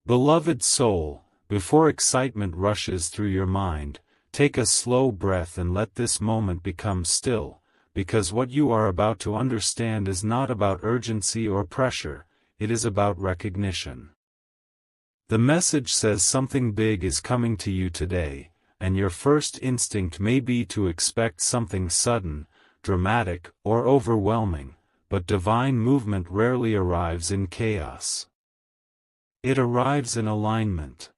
Beloved soul, before excitement rushes through your mind, take a slow breath and let this moment become still, because what you are about to understand is not about urgency or pressure, it is about recognition. The message says something big is coming to you today, and your first instinct may be to expect something sudden, dramatic, or overwhelming, but divine movement rarely arrives in chaos. It arrives in alignment.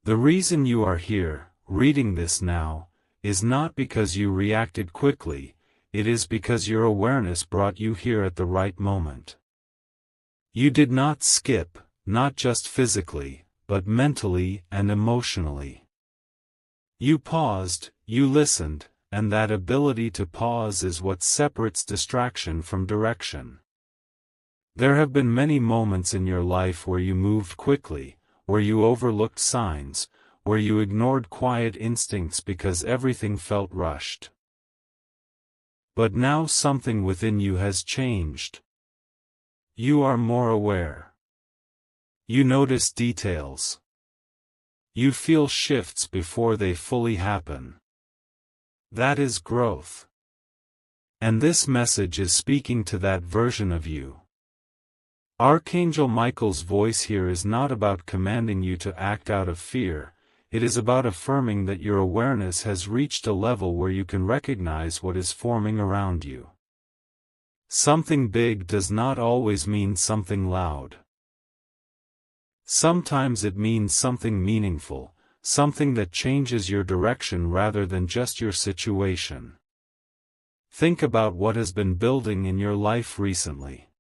The reason you are here, reading this now, is not because you reacted quickly, it is because your awareness brought you here at the right moment. You did not skip, not just physically, but mentally and emotionally. You paused, you listened, and that ability to pause is what separates distraction from direction. There have been many moments in your life where you moved quickly, where you overlooked signs, where you ignored quiet instincts because everything felt rushed. But now something within you has changed. You are more aware. You notice details. You feel shifts before they fully happen. That is growth. And this message is speaking to that version of you. Archangel Michael's voice here is not about commanding you to act out of fear, it is about affirming that your awareness has reached a level where you can recognize what is forming around you. Something big does not always mean something loud. Sometimes it means something meaningful, something that changes your direction rather than just your situation. Think about what has been building in your life recently.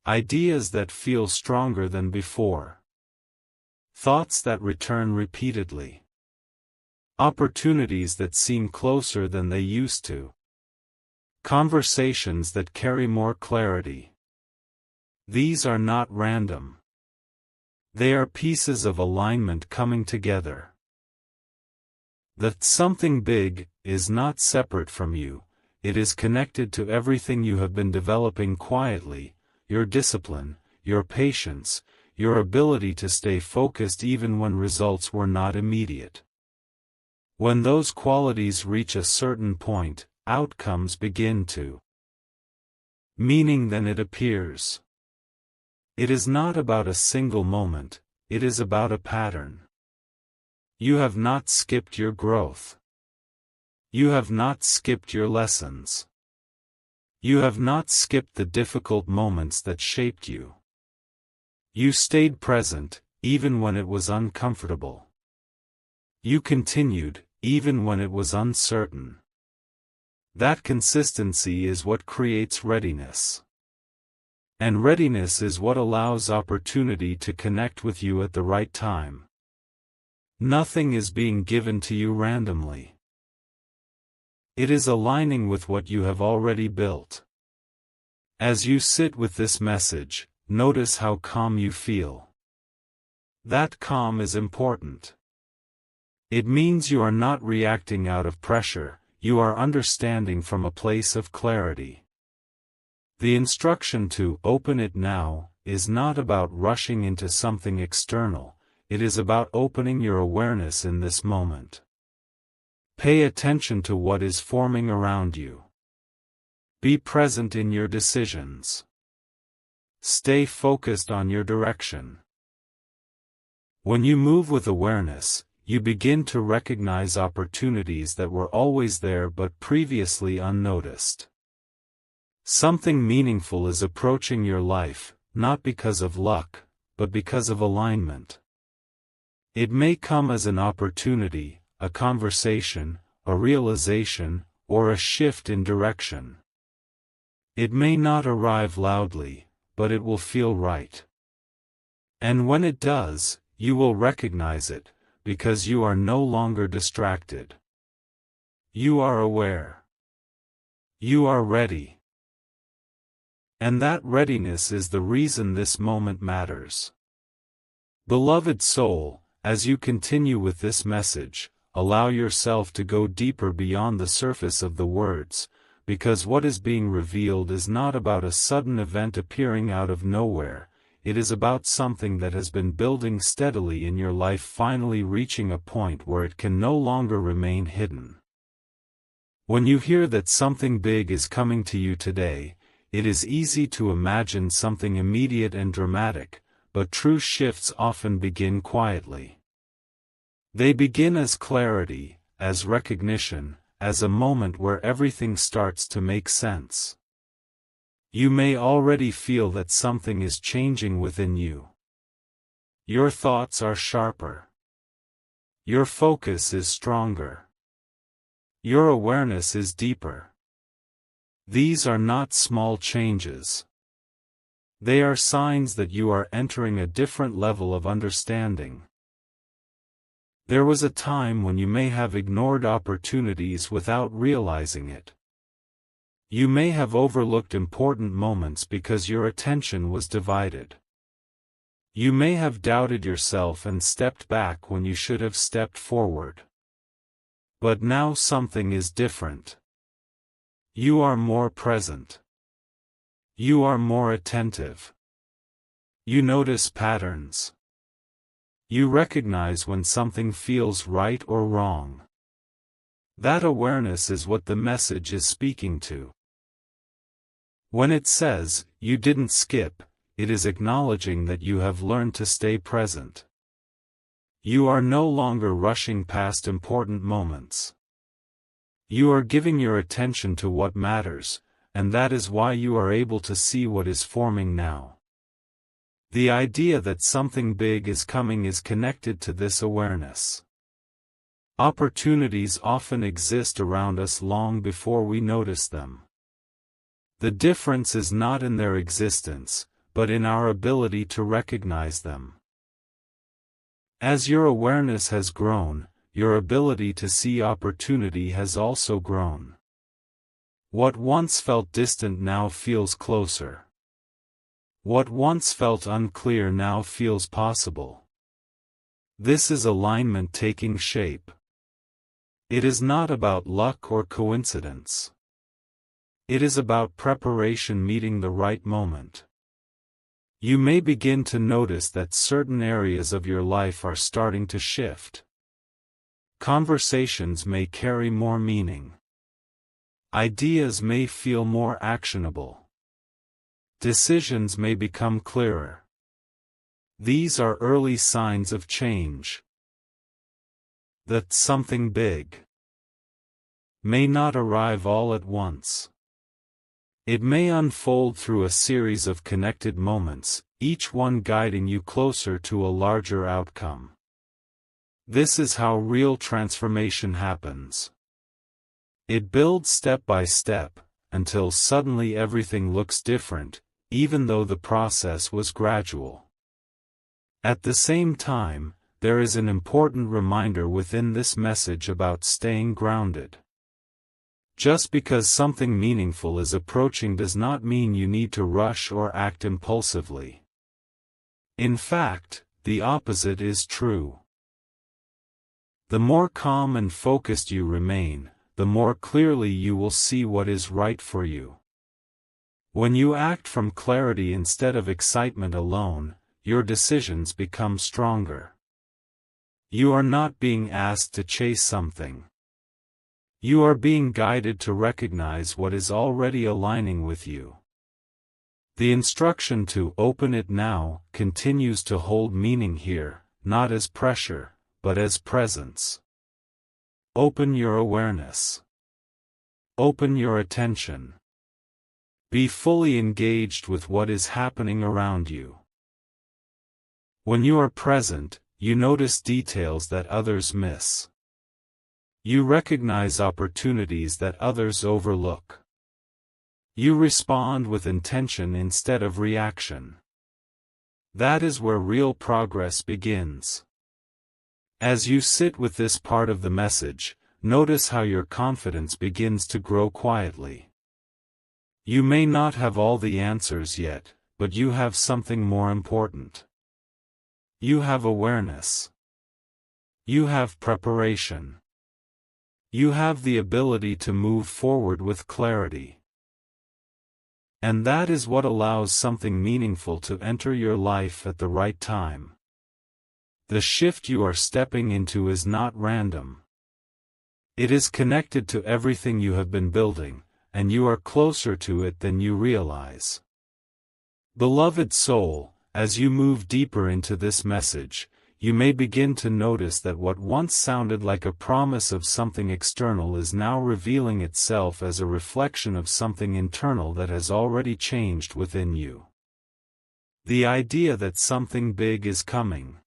Ideas that feel stronger than before. Thoughts that return repeatedly. Opportunities that seem closer than they used to. Conversations that carry more clarity. These are not random. They are pieces of alignment coming together. That something big is not separate from you, it is connected to everything you have been developing quietly. Your discipline, your patience, your ability to stay focused even when results were not immediate. When those qualities reach a certain point, outcomes begin to meaning then it appears. It is not about a single moment, it is about a pattern. You have not skipped your growth. You have not skipped your lessons. You have not skipped the difficult moments that shaped you. You stayed present, even when it was uncomfortable. You continued, even when it was uncertain. That consistency is what creates readiness. And readiness is what allows opportunity to connect with you at the right time. Nothing is being given to you randomly. It is aligning with what you have already built. As you sit with this message, notice how calm you feel. That calm is important. It means you are not reacting out of pressure, you are understanding from a place of clarity. The instruction to open it now is not about rushing into something external, it is about opening your awareness in this moment. Pay attention to what is forming around you. Be present in your decisions. Stay focused on your direction. When you move with awareness, you begin to recognize opportunities that were always there but previously unnoticed. Something meaningful is approaching your life, not because of luck, but because of alignment. It may come as an opportunity, a conversation, a realization, or a shift in direction. It may not arrive loudly, but it will feel right. And when it does, you will recognize it, because you are no longer distracted. You are aware. You are ready. And that readiness is the reason this moment matters. Beloved soul, as you continue with this message, allow yourself to go deeper beyond the surface of the words, because what is being revealed is not about a sudden event appearing out of nowhere, it is about something that has been building steadily in your life finally reaching a point where it can no longer remain hidden. When you hear that something big is coming to you today, it is easy to imagine something immediate and dramatic, but true shifts often begin quietly. They begin as clarity, as recognition, as a moment where everything starts to make sense. You may already feel that something is changing within you. Your thoughts are sharper. Your focus is stronger. Your awareness is deeper. These are not small changes. They are signs that you are entering a different level of understanding. There was a time when you may have ignored opportunities without realizing it. You may have overlooked important moments because your attention was divided. You may have doubted yourself and stepped back when you should have stepped forward. But now something is different. You are more present. You are more attentive. You notice patterns. You recognize when something feels right or wrong. That awareness is what the message is speaking to. When it says, "You didn't skip," it is acknowledging that you have learned to stay present. You are no longer rushing past important moments. You are giving your attention to what matters, and that is why you are able to see what is forming now. The idea that something big is coming is connected to this awareness. Opportunities often exist around us long before we notice them. The difference is not in their existence, but in our ability to recognize them. As your awareness has grown, your ability to see opportunity has also grown. What once felt distant now feels closer. What once felt unclear now feels possible. This is alignment taking shape. It is not about luck or coincidence. It is about preparation meeting the right moment. You may begin to notice that certain areas of your life are starting to shift. Conversations may carry more meaning. Ideas may feel more actionable. Decisions may become clearer. These are early signs of change. That something big may not arrive all at once. It may unfold through a series of connected moments, each one guiding you closer to a larger outcome. This is how real transformation happens. It builds step by step, until suddenly everything looks different, even though the process was gradual. At the same time, there is an important reminder within this message about staying grounded. Just because something meaningful is approaching does not mean you need to rush or act impulsively. In fact, the opposite is true. The more calm and focused you remain, the more clearly you will see what is right for you. When you act from clarity instead of excitement alone, your decisions become stronger. You are not being asked to chase something. You are being guided to recognize what is already aligning with you. The instruction to "open it now" continues to hold meaning here, not as pressure, but as presence. Open your awareness. Open your attention. Be fully engaged with what is happening around you. When you are present, you notice details that others miss. You recognize opportunities that others overlook. You respond with intention instead of reaction. That is where real progress begins. As you sit with this part of the message, notice how your confidence begins to grow quietly. You may not have all the answers yet, but you have something more important. You have awareness. You have preparation. You have the ability to move forward with clarity. And that is what allows something meaningful to enter your life at the right time. The shift you are stepping into is not random. It is connected to everything you have been building, and you are closer to it than you realize. Beloved soul, as you move deeper into this message, you may begin to notice that what once sounded like a promise of something external is now revealing itself as a reflection of something internal that has already changed within you. The idea that something big is coming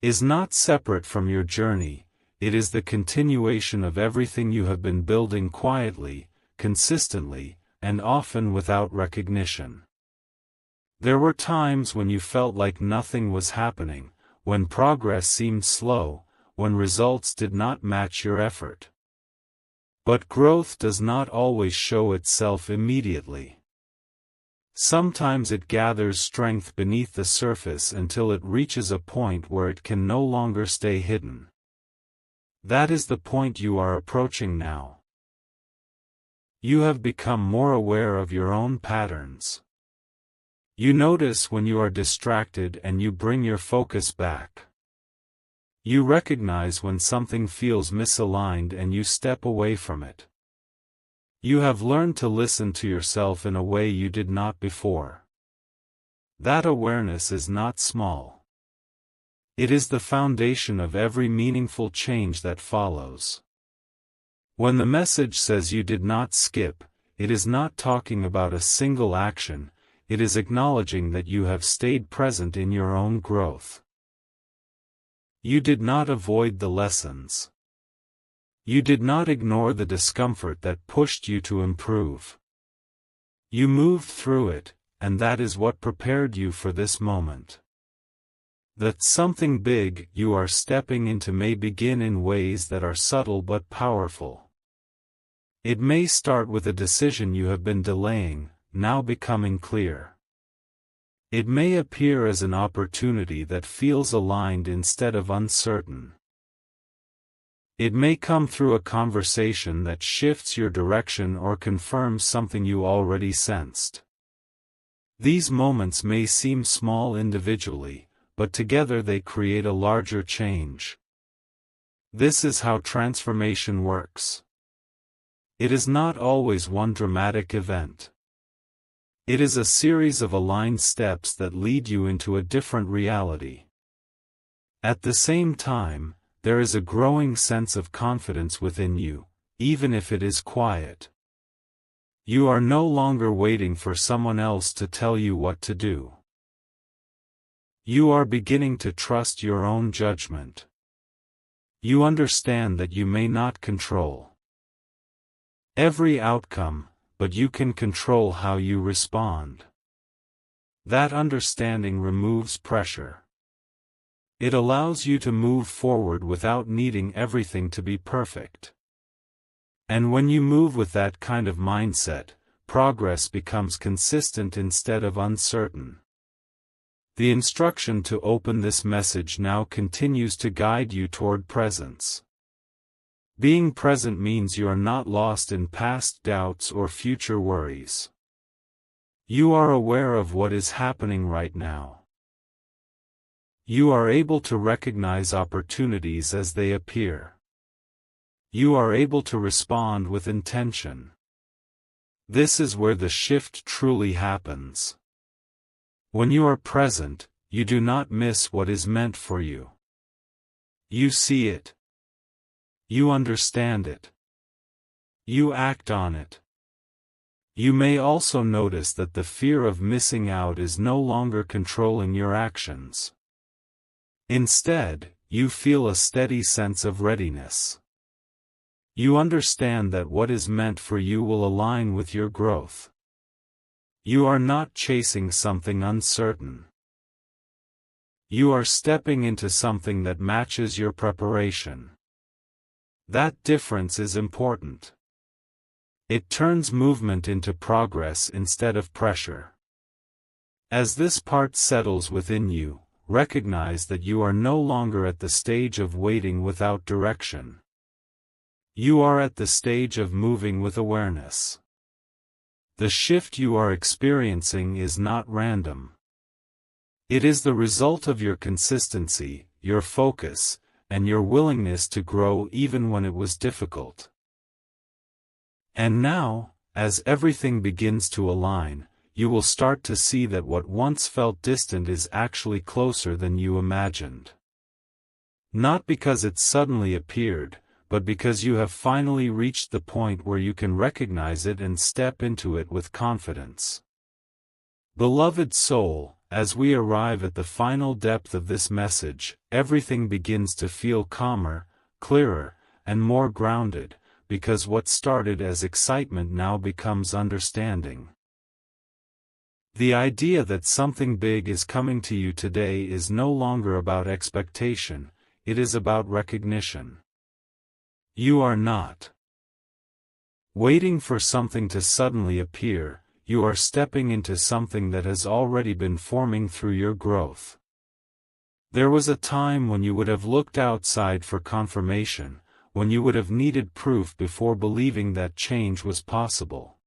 is not separate from your journey. It is the continuation of everything you have been building quietly, consistently, and often without recognition. There were times when you felt like nothing was happening, when progress seemed slow, when results did not match your effort. But growth does not always show itself immediately. Sometimes it gathers strength beneath the surface until it reaches a point where it can no longer stay hidden. That is the point you are approaching now. You have become more aware of your own patterns. You notice when you are distracted and you bring your focus back. You recognize when something feels misaligned and you step away from it. You have learned to listen to yourself in a way you did not before. That awareness is not small. It is the foundation of every meaningful change that follows. When the message says you did not skip, it is not talking about a single action. It is acknowledging that you have stayed present in your own growth. You did not avoid the lessons. You did not ignore the discomfort that pushed you to improve. You moved through it, and that is what prepared you for this moment. That something big you are stepping into may begin in ways that are subtle but powerful. It may start with a decision you have been delaying, now becoming clear. It may appear as an opportunity that feels aligned instead of uncertain. It may come through a conversation that shifts your direction or confirms something you already sensed. These moments may seem small individually, but together they create a larger change. This is how transformation works. It is not always one dramatic event. It is a series of aligned steps that lead you into a different reality. At the same time, there is a growing sense of confidence within you, even if it is quiet. You are no longer waiting for someone else to tell you what to do. You are beginning to trust your own judgment. You understand that you may not control every outcome, but you can control how you respond. That understanding removes pressure. It allows you to move forward without needing everything to be perfect. And when you move with that kind of mindset, progress becomes consistent instead of uncertain. The instruction to open this message now continues to guide you toward presence. Being present means you are not lost in past doubts or future worries. You are aware of what is happening right now. You are able to recognize opportunities as they appear. You are able to respond with intention. This is where the shift truly happens. When you are present, you do not miss what is meant for you. You see it. You understand it. You act on it. You may also notice that the fear of missing out is no longer controlling your actions. Instead, you feel a steady sense of readiness. You understand that what is meant for you will align with your growth. You are not chasing something uncertain. You are stepping into something that matches your preparation. That difference is important. It turns movement into progress instead of pressure. As this part settles within you, recognize that you are no longer at the stage of waiting without direction. You are at the stage of moving with awareness. The shift you are experiencing is not random. It is the result of your consistency, your focus, and your willingness to grow even when it was difficult. And now, as everything begins to align, you will start to see that what once felt distant is actually closer than you imagined. Not because it suddenly appeared, but because you have finally reached the point where you can recognize it and step into it with confidence. Beloved soul, as we arrive at the final depth of this message, everything begins to feel calmer, clearer, and more grounded, because what started as excitement now becomes understanding. The idea that something big is coming to you today is no longer about expectation, it is about recognition. You are not waiting for something to suddenly appear, you are stepping into something that has already been forming through your growth. There was a time when you would have looked outside for confirmation, when you would have needed proof before believing that change was possible.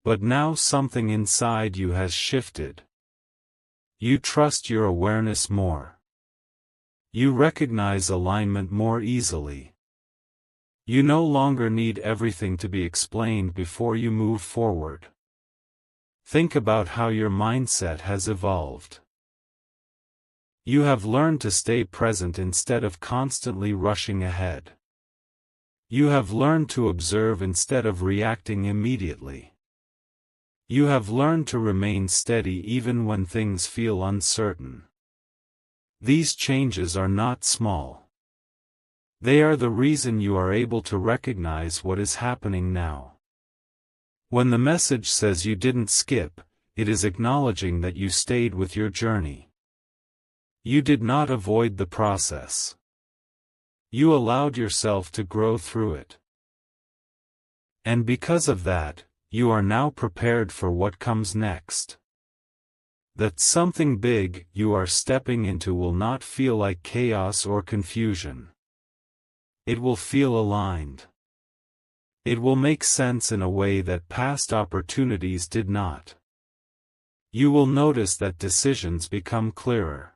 But now something inside you has shifted. You trust your awareness more. You recognize alignment more easily. You no longer need everything to be explained before you move forward. Think about how your mindset has evolved. You have learned to stay present instead of constantly rushing ahead. You have learned to observe instead of reacting immediately. You have learned to remain steady even when things feel uncertain. These changes are not small. They are the reason you are able to recognize what is happening now. When the message says you didn't skip, it is acknowledging that you stayed with your journey. You did not avoid the process. You allowed yourself to grow through it. And because of that, you are now prepared for what comes next. That something big you are stepping into will not feel like chaos or confusion. It will feel aligned. It will make sense in a way that past opportunities did not. You will notice that decisions become clearer.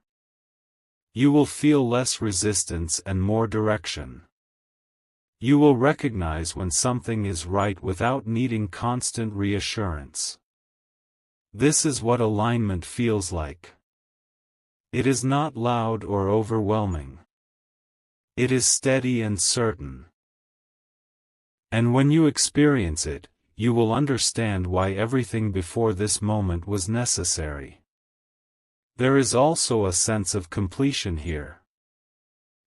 You will feel less resistance and more direction. You will recognize when something is right without needing constant reassurance. This is what alignment feels like. It is not loud or overwhelming. It is steady and certain. And when you experience it, you will understand why everything before this moment was necessary. There is also a sense of completion here.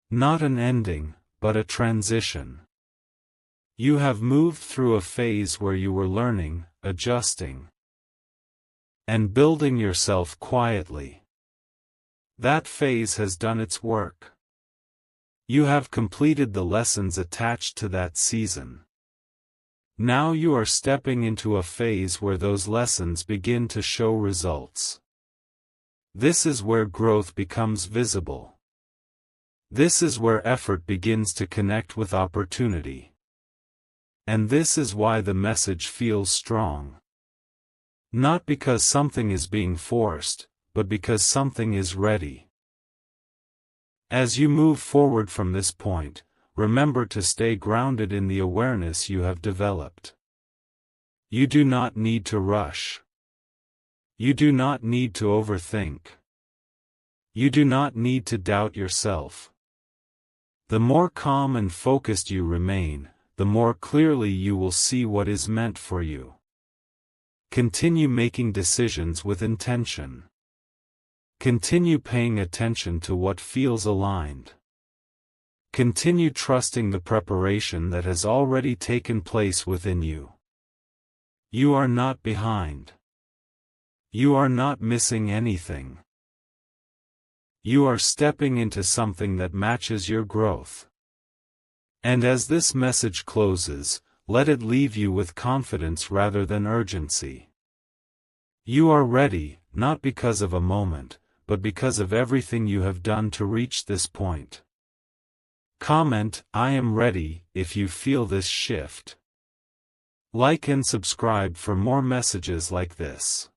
Not an ending, but a transition. You have moved through a phase where you were learning, adjusting, and building yourself quietly. That phase has done its work. You have completed the lessons attached to that season. Now you are stepping into a phase where those lessons begin to show results. This is where growth becomes visible. This is where effort begins to connect with opportunity. And this is why the message feels strong. Not because something is being forced, but because something is ready. As you move forward from this point, remember to stay grounded in the awareness you have developed. You do not need to rush. You do not need to overthink. You do not need to doubt yourself. The more calm and focused you remain, the more clearly you will see what is meant for you. Continue making decisions with intention. Continue paying attention to what feels aligned. Continue trusting the preparation that has already taken place within you. You are not behind. You are not missing anything. You are stepping into something that matches your growth. And as this message closes, let it leave you with confidence rather than urgency. You are ready, not because of a moment, but because of everything you have done to reach this point. Comment, "I am ready," if you feel this shift. Like and subscribe for more messages like this.